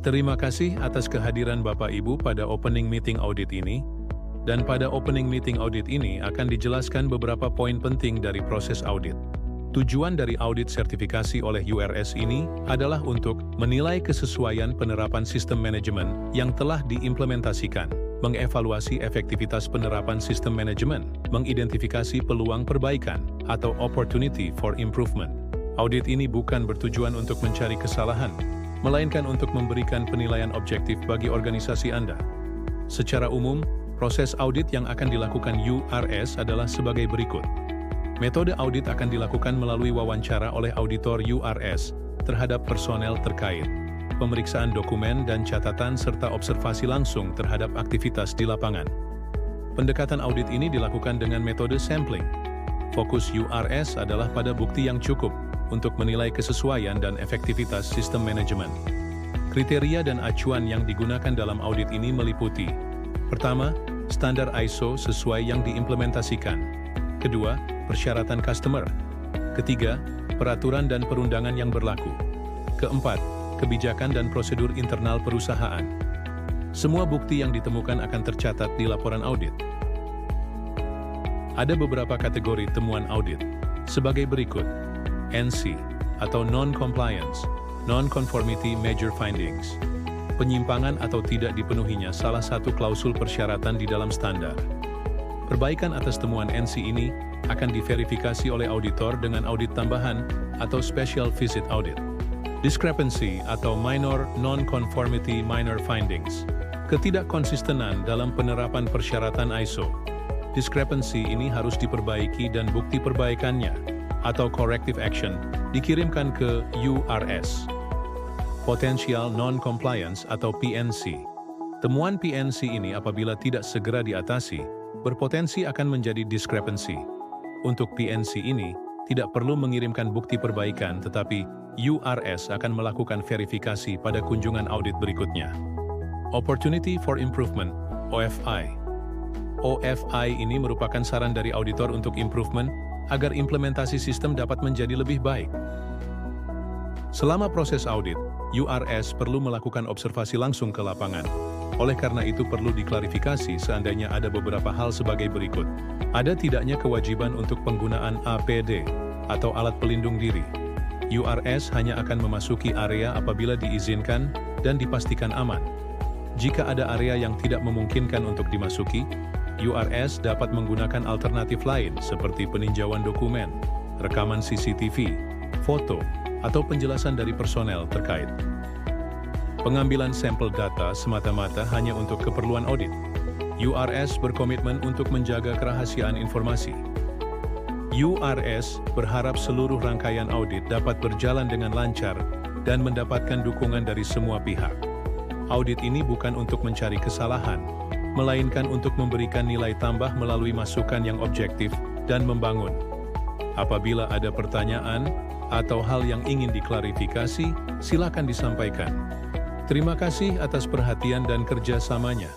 Terima kasih atas kehadiran Bapak Ibu pada opening meeting audit ini, dan pada opening meeting audit ini akan dijelaskan beberapa poin penting dari proses audit. Tujuan dari audit sertifikasi oleh URS ini adalah untuk menilai kesesuaian penerapan sistem manajemen yang telah diimplementasikan, mengevaluasi efektivitas penerapan sistem manajemen, mengidentifikasi peluang perbaikan, atau opportunity for improvement. Audit ini bukan bertujuan untuk mencari kesalahan, melainkan untuk memberikan penilaian objektif bagi organisasi Anda. Secara umum, proses audit yang akan dilakukan URS adalah sebagai berikut. Metode audit akan dilakukan melalui wawancara oleh auditor URS terhadap personel terkait, pemeriksaan dokumen dan catatan serta observasi langsung terhadap aktivitas di lapangan. Pendekatan audit ini dilakukan dengan metode sampling. Fokus URS adalah pada bukti yang cukup untuk menilai kesesuaian dan efektivitas sistem manajemen. Kriteria dan acuan yang digunakan dalam audit ini meliputi: pertama, standar ISO sesuai yang diimplementasikan. Kedua, persyaratan customer. Ketiga, peraturan dan perundangan yang berlaku. Keempat, kebijakan dan prosedur internal perusahaan. Semua bukti yang ditemukan akan tercatat di laporan audit. Ada beberapa kategori temuan audit, sebagai berikut. NC, atau Non-Compliance, Non-Conformity Major Findings. Penyimpangan atau tidak dipenuhinya salah satu klausul persyaratan di dalam standar. Perbaikan atas temuan NC ini akan diverifikasi oleh auditor dengan audit tambahan atau Special Visit Audit. Discrepancy atau Minor Non-Conformity Minor Findings. Ketidakkonsistenan dalam penerapan persyaratan ISO. Discrepancy ini harus diperbaiki dan bukti perbaikannya, atau corrective action, dikirimkan ke URS. Potential Non-Compliance atau PNC. Temuan PNC ini apabila tidak segera diatasi, berpotensi akan menjadi discrepancy. Untuk PNC ini, tidak perlu mengirimkan bukti perbaikan, tetapi URS akan melakukan verifikasi pada kunjungan audit berikutnya. Opportunity for Improvement, OFI. OFI ini merupakan saran dari auditor untuk improvement, agar implementasi sistem dapat menjadi lebih baik. Selama proses audit, URS perlu melakukan observasi langsung ke lapangan. Oleh karena itu perlu diklarifikasi seandainya ada beberapa hal sebagai berikut. Ada tidaknya kewajiban untuk penggunaan APD atau alat pelindung diri. URS hanya akan memasuki area apabila diizinkan dan dipastikan aman. Jika ada area yang tidak memungkinkan untuk dimasuki, URS dapat menggunakan alternatif lain seperti peninjauan dokumen, rekaman CCTV, foto, atau penjelasan dari personel terkait. Pengambilan sampel data semata-mata hanya untuk keperluan audit. URS berkomitmen untuk menjaga kerahasiaan informasi. URS berharap seluruh rangkaian audit dapat berjalan dengan lancar dan mendapatkan dukungan dari semua pihak. Audit ini bukan untuk mencari kesalahan, melainkan untuk memberikan nilai tambah melalui masukan yang objektif dan membangun. Apabila ada pertanyaan atau hal yang ingin diklarifikasi, silakan disampaikan. Terima kasih atas perhatian dan kerjasamanya.